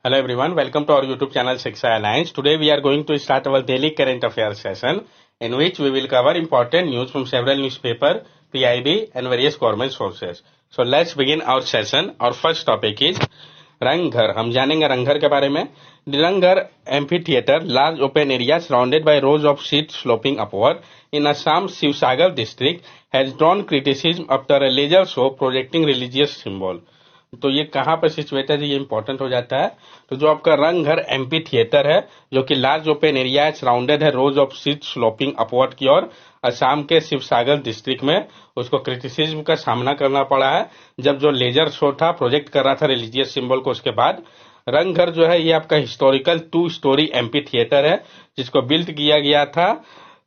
Hello everyone, welcome to our YouTube channel Shiksha Alliance. Today we are going to start our daily current affairs session in which we will cover important news from several newspaper, PIB and various government sources. So let's begin our session. Our first topic is रंगघर. हम जानेंगे रंगघर के बारे में. रंगघर amphitheater, large open area surrounded by rows of seats sloping upward in Assam Sivsagar district has drawn criticism after a leisure show projecting religious symbol. तो ये कहाँ पर situated है, ये इंपॉर्टेंट हो जाता है. तो जो आपका रंगघर एमपी थिएटर है जो कि लार्ज ओपन एरिया है, सराउंडेड है रोज ऑफ सीट स्लोपिंग अपवर्ड की ओर, असम के शिवसागर डिस्ट्रिक्ट में, उसको क्रिटिसिज्म का सामना करना पड़ा है जब जो लेजर शो था प्रोजेक्ट कर रहा था रिलीजियस सिंबल को. उसके बाद रंगघर जो है ये आपका हिस्टोरिकल 2 स्टोरी एमपी थिएटर है जिसको बिल्ड किया गया था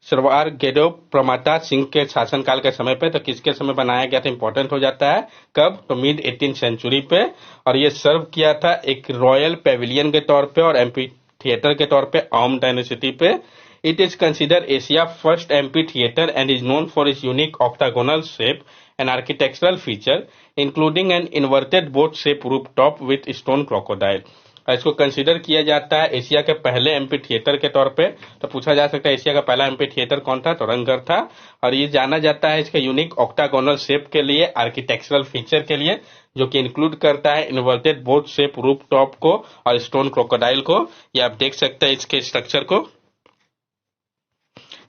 सरवार गेडो प्रमाता सिंह के शासनकाल के समय पे. तो किसके समय बनाया गया था इंपॉर्टेंट हो जाता है. कब? तो मिड 18th सेंचुरी पे. और ये सर्व किया था एक रॉयल पेविलियन के तौर पे और एमपी थिएटर के तौर पे अहोम डायनेस्टी पे. It is consider Asia first MP theatre and is known for its unique octagonal shape and architectural feature including an inverted boat shape roof top width stone crocodile. इसको consider किया जाता है Asia के पहले MP theatre के तौर पे. तो पूछा जा सकता है एशिया का पहला एमपी थिएटर कौन था, तो रंगघर था. और ये जाना जाता है इसके यूनिक ऑक्टागोनल शेप के लिए, आर्किटेक्चरल फीचर के लिए, जो कि इंक्लूड करता है inverted boat shape roof top को और स्टोन क्रोकोडाइल को. ये आप देख सकते हैं इसके स्ट्रक्चर को.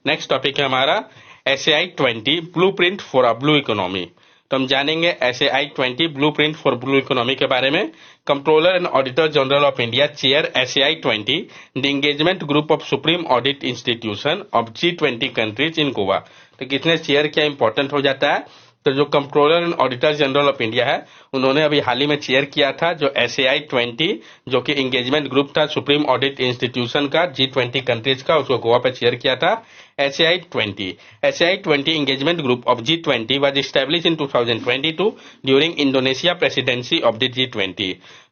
नेक्स्ट टॉपिक है हमारा SAI 20 blueprint for a blue economy. तो हम जानेंगे SAI 20 blueprint for blue economy के बारे में. Controller and auditor general of India chair SAI 20 the engagement group of supreme audit institution of G20 countries in Goa. तो किसने चेयर किया important हो जाता है. तो जो controller and auditor general of India है उन्होंने अभी हाल ही में चेयर किया था जो SAI 20 जो कि एंगेजमेंट ग्रुप था सुप्रीम ऑडिट इंस्टीट्यूशन का G20 कंट्रीज का, उसको गोवा पे चेयर किया था. SAI 20 engagement group of G20 was established in 2022 during Indonesia presidency of the G20.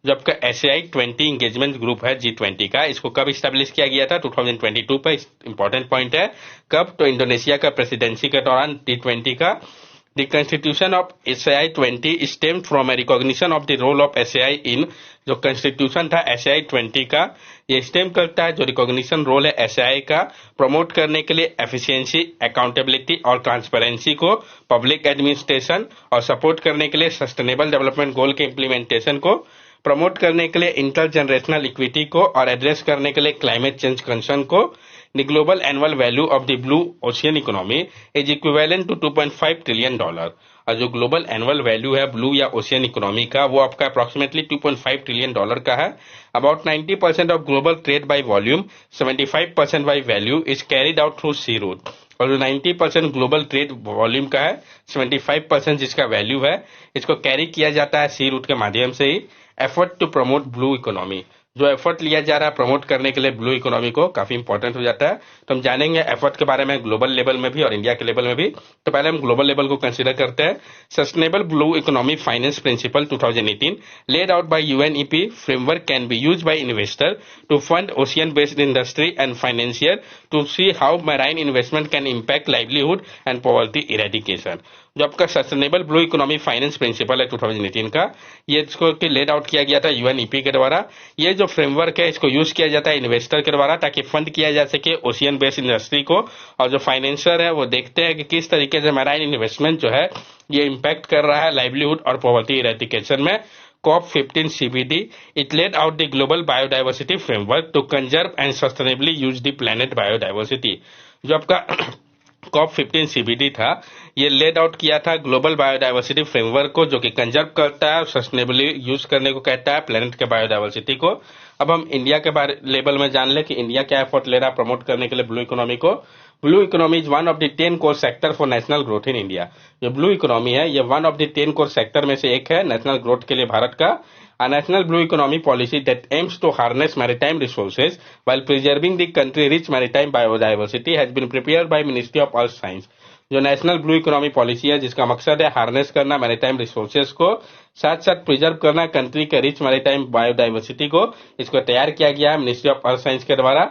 जो आपका SAI 20 engagement group है G20 का, इसको कब इस्टेब्लिश किया गया था? 2022 पे. इंपॉर्टेंट पॉइंट है कब, तो इंडोनेशिया का प्रेसिडेंसी के दौरान G20 का. The constitution of SAI 20 stemmed from a recognition of the role of SAI in, जो constitution था SAI 20 का, ये स्टेम करता है जो रिकॉग्निशन रोल है SAI का प्रमोट करने के लिए एफिशिएंसी, अकाउंटेबिलिटी और ट्रांसपेरेंसी को, पब्लिक एडमिनिस्ट्रेशन और सपोर्ट करने के लिए सस्टेनेबल डेवलपमेंट गोल के इम्प्लीमेंटेशन को, प्रमोट करने के लिए इंटर जनरेशनल इक्विटी को और एड्रेस करने के लिए क्लाइमेट चेंज कंसर्न को. The global annual value of the blue ocean economy is equivalent to $2.5 trillion. और जो ग्लोबल एनुअल वैल्यू है ब्लू या ओशियन इकोनॉमी का वो आपका अप्रोक्सीमेटली $2.5 ट्रिलियन का है. About 90% of global trade by volume, 75% by value is carried out through sea route. और जो 90% ग्लोबल ट्रेड वॉल्यूम का है, 75% जिसका वैल्यू है, इसको कैरी किया जाता है सी रूट के माध्यम से ही. Effort to promote blue economy, जो एफर्ट लिया जा रहा है प्रमोट करने के लिए ब्लू इकोनॉमी को, काफी इंपॉर्टेंट हो जाता है. तो हम जानेंगे एफर्ट के बारे में ग्लोबल लेवल में भी और इंडिया के लेवल में भी. तो पहले हम ग्लोबल लेवल को कंसीडर करते हैं. Sustainable blue economy finance principle 2018 laid out by UNEP framework can be used by investor to fund ocean based industry and financier to see how marine investment can impact livelihood and poverty eradication. जो आपका sustainable blue economy finance principle है 2018 का, ये इसको laid out किया गया था UNEP के द्वारा. ये जो फ्रेमवर्क है इसको यूज किया जाता है इन्वेस्टर के द्वारा ताकि फंड किया जा सके ओशियन बेस्ड इंडस्ट्री को. और जो फाइनेंसर है वो देखते हैं कि किस तरीके से मैराइन इन्वेस्टमेंट जो है ये इम्पैक्ट कर रहा है लाइवलीहुड और पॉवर्टी इरेडिकेशन में. COP15 CBD it laid out the global biodiversity framework to conserve and sustainably use the planet biodiversity. जो आपका COP15 CBD था ये लेड आउट किया था ग्लोबल बायोडाइवर्सिटी फ्रेमवर्क को, जो कि कंजर्व करता है और सस्टेनेबली यूज करने को कहता है प्लेनेट के बायोडाइवर्सिटी को. अब हम इंडिया के लेवल में जान ले कि इंडिया क्या एफर्ट ले रहा है प्रमोट करने के लिए ब्लू इकोनॉमी को. Blue economy is one of the 10 core sector for national growth in India. जो ब्लू इकोनॉमी है ये one of the 10 core sector में से एक है नेशनल ग्रोथ के लिए भारत का. A national blue economy policy that aims to harness maritime resources while preserving the country rich maritime biodiversity has been prepared by Ministry of Earth Science. जो national blue economy policy है जिसका मकसद है harness करना maritime resources को, साथ साथ preserve करना कंट्री के रिच मैरिटाइम बायोडाइवर्सिटी को, इसको तैयार किया गया है मिनिस्ट्री ऑफ अर्थ साइंस के द्वारा.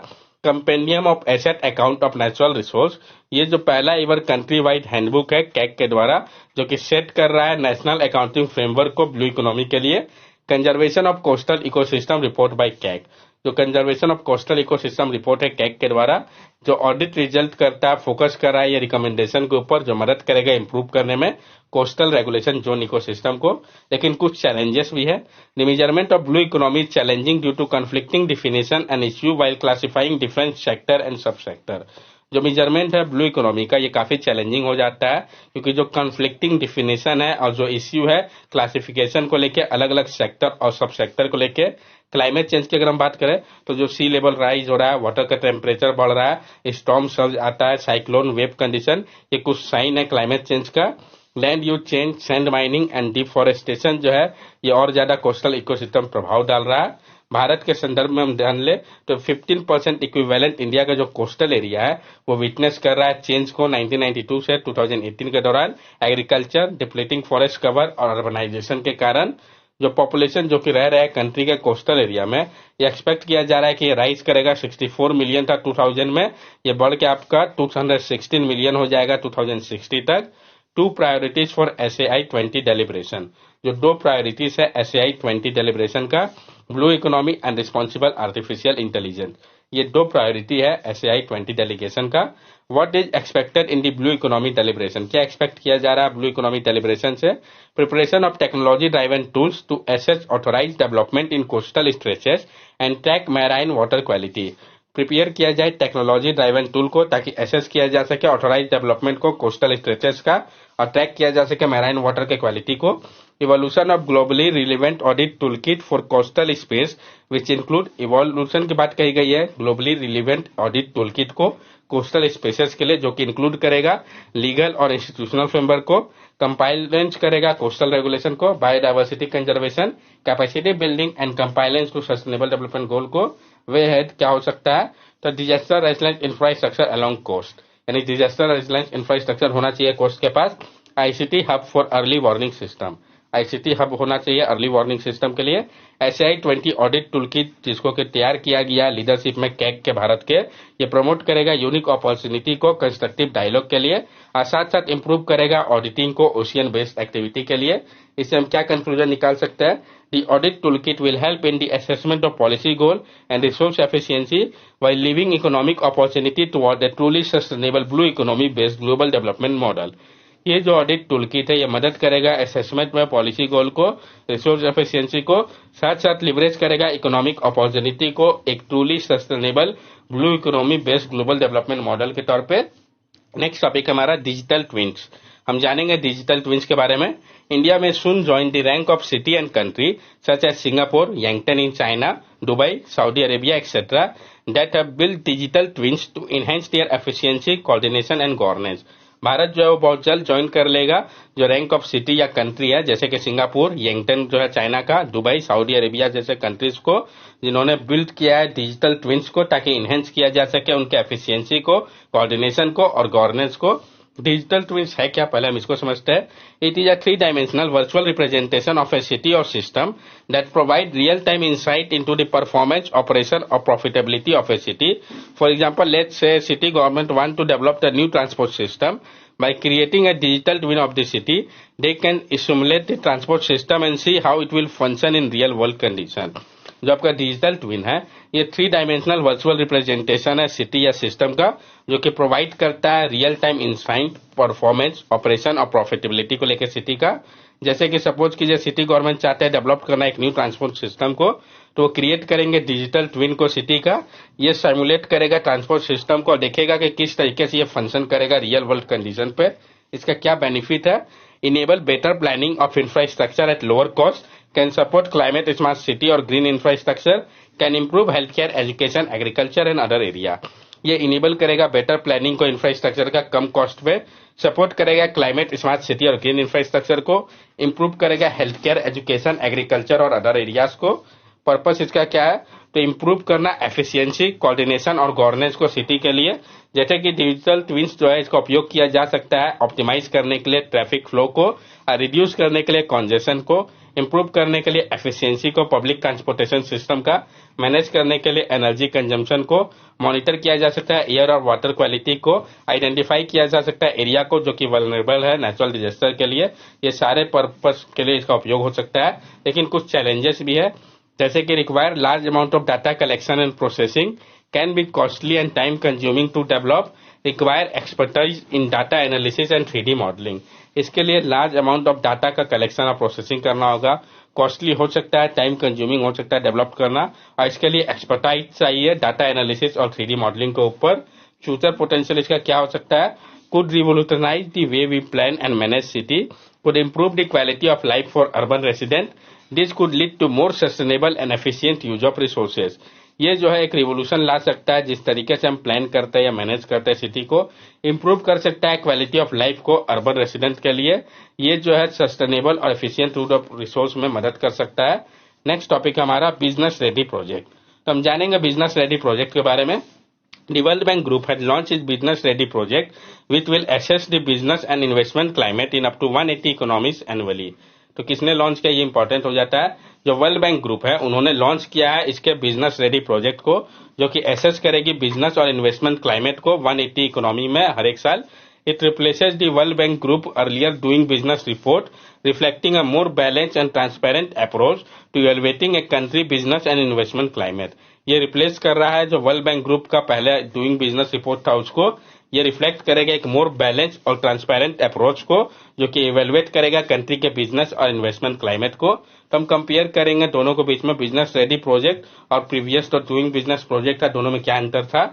Compendium of asset account of natural resource, ये जो पहला एवर कंट्री वाइड हैंडबुक है कैग के द्वारा जो कि सेट कर रहा है नेशनल अकाउंटिंग फ्रेमवर्क को ब्लू इकोनॉमी के लिए. Conservation of coastal ecosystem report by CAG. जो conservation of coastal ecosystem report है कैग के द्वारा, जो ऑडिट रिजल्ट करता है, फोकस कर रहा है ये रिकमेंडेशन के ऊपर, जो मदद करेगा इंप्रूव करने में कोस्टल रेगुलेशन जोन इकोसिस्टम को। लेकिन कुछ चैलेंजेस भी है। The measurement of blue economy is challenging due to conflicting definition and issue while classifying different sector and sub sector. जो मेजरमेंट है ब्लू इकोनॉमी का, ये काफी चैलेंजिंग हो जाता है, क्योंकि जो कन्फ्लिक्टिंग डिफिनेशन है और जो इश्यू है क्लासिफिकेशन को लेके अलग अलग सेक्टर और सब सेक्टर को लेके। क्लाइमेट चेंज की अगर हम बात करें तो जो सी लेवल राइज हो रहा है, वाटर का टेम्परेचर बढ़ रहा है, स्टॉर्म सर्ज आता है, साइक्लोन, वेव कंडीशन, ये कुछ साइन है क्लाइमेट चेंज का। Land use change, sand mining and deforestation जो है ये और ज्यादा कोस्टल इकोसिस्टम प्रभाव डाल रहा है। भारत के संदर्भ में हम ध्यान ले तो 15% इक्विवेलेंट इंडिया का जो कोस्टल एरिया है वो विटनेस कर रहा है चेंज को 1992 से 2018 के दौरान। एग्रीकल्चर, डिप्लीटिंग फॉरेस्ट कवर और अर्बनाइजेशन के कारण जो पॉपुलेशन जो कि रह रहा है कंट्री के कोस्टल एरिया में, ये एक्सपेक्ट किया जा रहा है कि ये राइज करेगा। 64 मिलियन था 2000 में, ये बढ़ के आपका 216 मिलियन हो जाएगा 2060 तक। 2 प्रायोरिटीज फॉर SAI 20 डेलिब्रेशन। जो 2 प्रायोरिटीज है SAI 20 डेलिब्रेशन का, blue economy and responsible artificial intelligence, ये 2 प्रायोरिटी है SAI 20 डेलीगेशन का। What is expected in the blue economy deliberation, क्या एक्सपेक्ट किया जा रहा है ब्लू इकोनॉमी डेलिब्रेशन से? Preparation of technology driven tools to assess authorise development in coastal stretches and track marine water quality. Prepare किया जाए technology driven tool को ताकि एसेस किया जा सके ऑथोराइज डेवलपमेंट को कोस्टल स्ट्रेचेस का, और ट्रैक किया जा सके मैराइन वाटर के क्वालिटी को। Evolution of globally relevant audit toolkit for coastal space which include, evolution की बात कही गई है ग्लोबली रिलेवेंट ऑडिट टूलकिट को कोस्टल स्पेसेस के लिए, जो कि इंक्लूड करेगा लीगल और इंस्टीट्यूशनल फ्रेमवर्क को, कंपाइलेंस करेगा कोस्टल रेगुलेशन को, biodiversity conservation, capacity building and compliance to sustainable development गोल को। वे हेड क्या हो सकता है? तो disaster resilient infrastructure along coast, यानी डिजास्टर रेजिलेंट इंफ्रास्ट्रक्चर होना चाहिए कोस्ट के पास। ICT hub for early warning system, ICT hub होना चाहिए अर्ली वार्निंग सिस्टम के लिए। SAI 20 ऑडिट टूलकिट जिसको कि तैयार किया गया लीडरशिप में कैग के भारत के, ये प्रमोट करेगा यूनिक अपॉर्चुनिटी को कंस्ट्रक्टिव डायलॉग के लिए, और साथ साथ इंप्रूव करेगा ऑडिटिंग को ओशियन बेस्ड एक्टिविटी के लिए। इससे हम क्या कंक्लूजन निकाल सकते हैं? The audit toolkit will help in the assessment of policy goal and resource efficiency while leaving economic opportunity toward a truly sustainable blue economy based global development model. ये जो ऑडिट टूलकिट है ये मदद करेगा assessment में policy गोल को, resource efficiency को, साथ साथ लिवरेज करेगा इकोनॉमिक अपॉर्चुनिटी को एक truly sustainable blue economy based global development model के तौर पे। नेक्स्ट टॉपिक हमारा डिजिटल ट्विन्स। हम जानेंगे डिजिटल ट्विन्स के बारे में। इंडिया में soon join the rank of city and country such as Singapore, Yankton in China, Dubai, Saudi Arabia, etc. that have built digital twins to enhance their efficiency, coordination and governance. Bharat जो है वो बहुत जल्द join कर लेगा जो rank of city या country है, जैसे कि सिंगापुर, यंगटन जो है चाइना का, दुबई, सऊदी अरेबिया जैसे कंट्रीज को, जिन्होंने बिल्ड किया है डिजिटल ट्विन्स को ताकि इनहेंस किया जा सके उनके एफिशिएंसी को, कोऑर्डिनेशन को और गवर्नेंस को। डिजिटल ट्विन्स है क्या, पहले हम इसको समझते हैं। It is a 3-dimensional virtual representation of a city और system that provide real time insight into the performance, operation और profitability of a city. For example, let's say city government want to develop the new transport system. By creating a digital twin of the city, they can simulate the transport system and see how it will function in real world condition. जो आपका digital twin है ये 3-dimensional virtual representation है city या system का, जो कि provide करता है real time insight, performance, operation और प्रॉफिटेबिलिटी को लेकर सिटी का। जैसे कि सपोज कीजिए सिटी गवर्नमेंट चाहते हैं डेवलप करना एक न्यू ट्रांसपोर्ट सिस्टम को, तो वो क्रिएट करेंगे डिजिटल ट्विन को सिटी का। ये सिमुलेट करेगा ट्रांसपोर्ट सिस्टम को और देखेगा कि किस तरीके से ये फंक्शन करेगा रियल वर्ल्ड कंडीशन पे। इसका क्या बेनिफिट है? Enable better planning of infrastructure at lower cost, can support climate smart city और green infrastructure, can improve health care, education, agriculture and other area. ये इनेबल करेगा बेटर प्लानिंग को infrastructure का कम कॉस्ट पे, सपोर्ट करेगा climate smart city और green infrastructure को, इंप्रूव करेगा हेल्थ केयर, एजुकेशन, एग्रीकल्चर और अदर एरियाज को। पर्पस इसका क्या है? तो इम्प्रूव करना एफिशिएंसी, कोऑर्डिनेशन और गवर्नेंस को सिटी के लिए, जैसे कि डिजिटल ट्विन्स जो है इसका उपयोग किया जा सकता है ऑप्टिमाइज करने के लिए ट्रैफिक फ्लो को, रिड्यूस करने के लिए कॉन्जेशन को, इम्प्रूव करने के लिए एफिशिएंसी को, पब्लिक ट्रांसपोर्टेशन सिस्टम का मैनेज करने के लिए एनर्जी कंजम्पशन को, मॉनिटर किया जा सकता है एयर और वाटर क्वालिटी को, आइडेंटिफाई किया जा सकता है एरिया को जो कि वल्नरेबल है नेचुरल डिजास्टर के लिए। ये सारे पर्पस के लिए इसका उपयोग हो सकता है, लेकिन कुछ चैलेंजेस भी है, जैसे कि require large amount of data collection and processing, can be costly and time consuming to develop, require expertise in data analysis and 3D modelling. इसके लिए लार्ज अमाउंट ऑफ डाटा का कलेक्शन और प्रोसेसिंग करना होगा, कॉस्टली हो सकता है, time consuming हो सकता है डेवलप करना, और इसके लिए एक्सपर्टाइज चाहिए डाटा एनालिसिस और 3D मॉडलिंग के ऊपर। फ्यूचर पोटेंशियल इसका क्या हो सकता है? Could revolutionise the way we plan and manage city, could improve the quality of life for urban residents. This could lead to more sustainable and efficient use of resources. ये जो है एक revolution ला सकता है, जिस तरीके से हम प्लान करते हैं या मैनेज करते हैं सिटी को, इम्प्रूव कर सकता है क्वालिटी ऑफ लाइफ को अर्बन रेसिडेंट के लिए। ये जो है सस्टेनेबल और एफिशिएंट यूज ऑफ रिसोर्स में मदद कर सकता है। नेक्स्ट टॉपिक हमारा बिजनेस रेडी प्रोजेक्ट। तो हम जानेंगे बिजनेस रेडी प्रोजेक्ट के बारे में। The World Bank Group had launched its Business Ready project, which will assess the business and investment climate in up to 180 economies annually. तो किसने launch किया, ये इंपॉर्टेंट हो जाता है। जो वर्ल्ड बैंक ग्रुप है उन्होंने लॉन्च किया है इसके बिजनेस रेडी प्रोजेक्ट को, जो कि एसेस करेगी बिजनेस और इन्वेस्टमेंट क्लाइमेट को 180 इकोनॉमी में हर एक साल। It replaces the World Bank Group earlier doing business report, reflecting a more balanced and transparent approach to evaluating a country business and investment climate. ये रिप्लेस कर रहा है जो वर्ल्ड बैंक ग्रुप का पहले डूइंग बिजनेस रिपोर्ट था उसको। ये रिफ्लेक्ट करेगा एक मोर बैलेंस और ट्रांसपेरेंट अप्रोच को, जो कि इवेलुएट करेगा कंट्री के बिजनेस और इन्वेस्टमेंट क्लाइमेट को। तो हम कंपेयर करेंगे दोनों के बीच में, बिजनेस रेडी प्रोजेक्ट और प्रीवियस जो डूइंग बिजनेस प्रोजेक्ट था, दोनों में क्या अंतर था।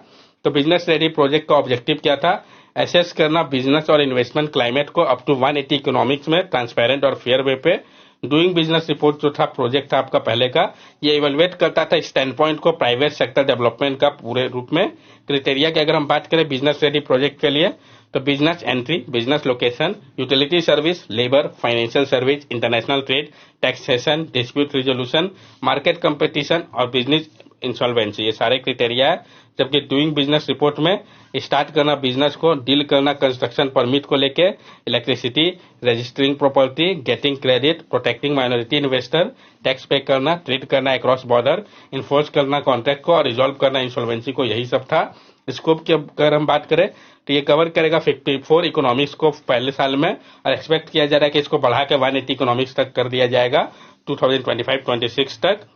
तो बिजनेस रेडी प्रोजेक्ट का ऑब्जेक्टिव क्या था? एसेस करना बिजनेस और इन्वेस्टमेंट क्लाइमेट को अप टू 180 इकोनॉमिक्स में ट्रांसपेरेंट और फेयर वे पे। डूइंग बिजनेस रिपोर्ट जो था प्रोजेक्ट था आपका पहले का, ये इवेलुएट करता था स्टैंड पॉइंट को प्राइवेट सेक्टर डेवलपमेंट का पूरे रूप में। क्राइटेरिया की अगर हम बात करें बिजनेस रेडी प्रोजेक्ट के लिए, तो business entry, business location, utility service, labour, financial service, international trade, taxation, dispute resolution, market competition और बिजनेस इंसॉल्वेंसी, ये सारे क्राइटेरिया है। जबकि डूइंग बिजनेस रिपोर्ट में स्टार्ट करना बिजनेस को, डील करना कंस्ट्रक्शन परमिट को लेके, electricity, registering property, getting credit, protecting minority investor, tax पे करना, ट्रेड करना अक्रॉस बॉर्डर, इन्फोर्स करना कॉन्ट्रैक्ट को और रिजॉल्व करना इंसॉल्वेंसी को, यही सब था। स्कोप की अगर हम बात करें तो ये कवर करेगा 54 इकोनॉमिक्स को पहले साल में, और एक्सपेक्ट किया जा रहा है कि इसको बढ़ा के 180 इकोनॉमिक्स तक कर दिया जाएगा 2025-26 तक।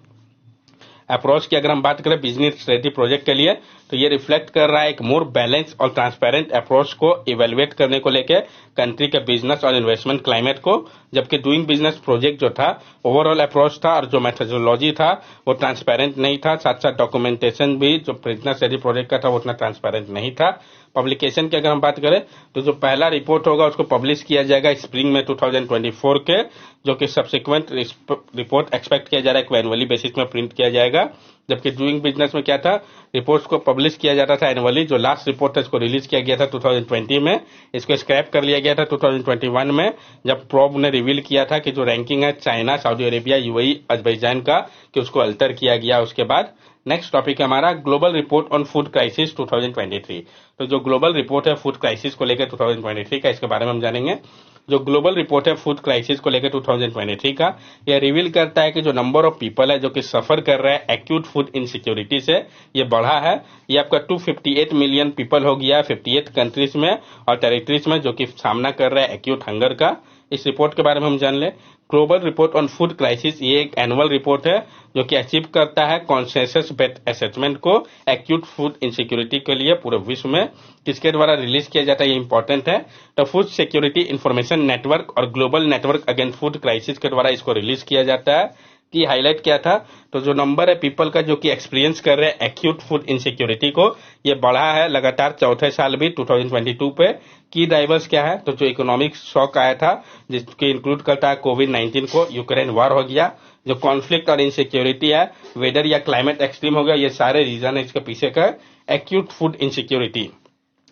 अप्रोच की अगर हम बात करें बिजनेस रेडी प्रोजेक्ट के लिए, तो ये रिफ्लेक्ट कर रहा है एक मोर बैलेंस और ट्रांसपेरेंट अप्रोच को इवेलुएट करने को लेके कंट्री के बिजनेस और इन्वेस्टमेंट क्लाइमेट को। जबकि डूइंग बिजनेस प्रोजेक्ट जो था ओवरऑल अप्रोच था और जो मेथोडोलॉजी था वो ट्रांसपेरेंट नहीं था, साथ साथ डॉक्यूमेंटेशन भी जो बिजनेस रेडी प्रोजेक्ट का था वो उतना ट्रांसपेरेंट नहीं था। पब्लिकेशन की अगर हम बात करें तो जो पहला रिपोर्ट होगा उसको पब्लिश किया जाएगा स्प्रिंग में 2024 के, जो कि सब्सिक्वेंट रिपोर्ट एक्सपेक्ट किया जा रहा है कि एनुअली बेसिस में प्रिंट किया जाएगा। जबकि डूइंग बिजनेस में क्या था, रिपोर्ट्स को पब्लिश किया जाता था एनुअली। जो लास्ट रिपोर्ट था इसको रिलीज किया गया था 2020 में, इसको स्क्रैप कर लिया गया था 2021 में, जब प्रोब ने रिवील किया था कि जो रैंकिंग है China, Saudi Arabia, UAE, Azerbaijan का, कि उसको अल्टर किया गया उसके बाद। नेक्स्ट टॉपिक है हमारा global report on food crisis 2023। तो जो ग्लोबल रिपोर्ट है फूड क्राइसिस को लेकर 2023 का, इसके बारे में हम जानेंगे। जो ग्लोबल रिपोर्ट है फूड क्राइसिस को लेकर 2023 का, यह रिवील करता है कि जो नंबर ऑफ पीपल है जो कि सफर कर रहे हैं एक्यूट फूड इनसिक्योरिटी से, ये बढ़ा है। ये आपका 258 मिलियन पीपल हो गया 58 कंट्रीज में और टेरिटरीज में, जो कि सामना कर रहे हैं एक्यूट हंगर का। इस रिपोर्ट के बारे में हम जान ले। Global report on food crisis ये एक एनुअल रिपोर्ट है जो कि अचीव करता है कॉन्सेंसस बेस्ड असेसमेंट को एक्यूट फूड इनसिक्योरिटी के लिए पूरे विश्व में। किसके द्वारा रिलीज किया जाता है ये इंपॉर्टेंट है, तो फूड सिक्योरिटी इंफॉर्मेशन नेटवर्क और global network against food crisis के द्वारा इसको रिलीज किया जाता है। की हाईलाइट क्या था, तो जो नंबर है पीपल का जो कि एक्सपीरियंस कर रहे हैं एक्यूट फूड इनसिक्योरिटी को, ये बढ़ा है लगातार चौथे साल भी 2022 पे। की ड्राइवर्स क्या है, तो जो इकोनॉमिक शॉक आया था जिसके इंक्लूड करता है कोविड-19 को, यूक्रेन वार हो गया, जो कॉन्फ्लिक्ट और इनसिक्योरिटी है, वेदर या क्लाइमेट एक्सट्रीम हो गया, ये सारे रीजन है इसके पीछे का एक्यूट फूड इनसिक्योरिटी।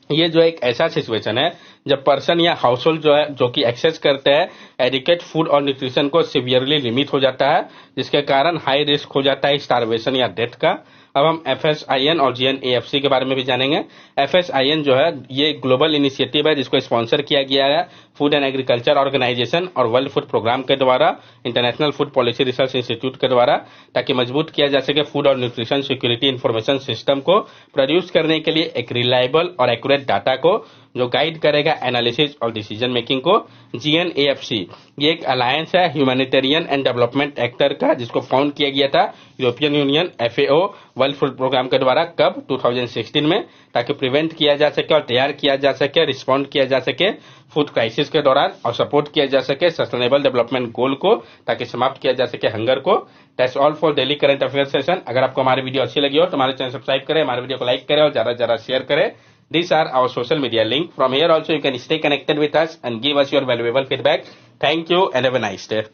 ये जो एक ऐसा सिचुएशन है जब पर्सन या हाउस होल्ड जो है जो कि एक्सेस करते हैं एडिकेट फूड और न्यूट्रिशन को सिवियरली लिमिट हो जाता है, जिसके कारण हाई रिस्क हो जाता है स्टारवेशन या डेथ का। अब हम FSIN और GNAFC के बारे में भी जानेंगे। FSIN जो है ये ग्लोबल इनिशिएटिव है जिसको स्पॉन्सर किया गया है फूड एंड एग्रीकल्चर ऑर्गेनाइजेशन और वर्ल्ड फूड प्रोग्राम के द्वारा, international food policy research institute के द्वारा, ताकि मजबूत किया जा सके फूड और न्यूट्रिशन सिक्योरिटी इंफॉर्मेशन सिस्टम को प्रोड्यूस करने के लिए एक रिलायबल और एक्यूरेट डाटा को जो गाइड करेगा एनालिसिस और डिसीजन मेकिंग को। GNAFC ये एक अलायंस है ह्यूमैनिटेरियन एंड डेवलपमेंट एक्टर का, जिसको फाउंड किया गया था European Union FAO world food programme के द्वारा, कब 2016 में, ताकि प्रिवेंट किया जा सके और तैयार किया जा सके, रिस्पॉन्ड किया जा सके फूड क्राइसिस के दौरान और सपोर्ट किया जा सके सस्टेनेबल डेवलपमेंट गोल को, ताकि समाप्त किया जा सके हंगर को। That's all for daily current affair session. अगर आपको हमारी वीडियो अच्छी लगी हो तो हमारे चैनल सब्सक्राइब करें, हमारे वीडियो को लाइक करें और ज्यादा से ज्यादा शेयर करें। These are our social media link. From here also you can stay connected with us and give us your valuable feedback. Thank you and have a nice day.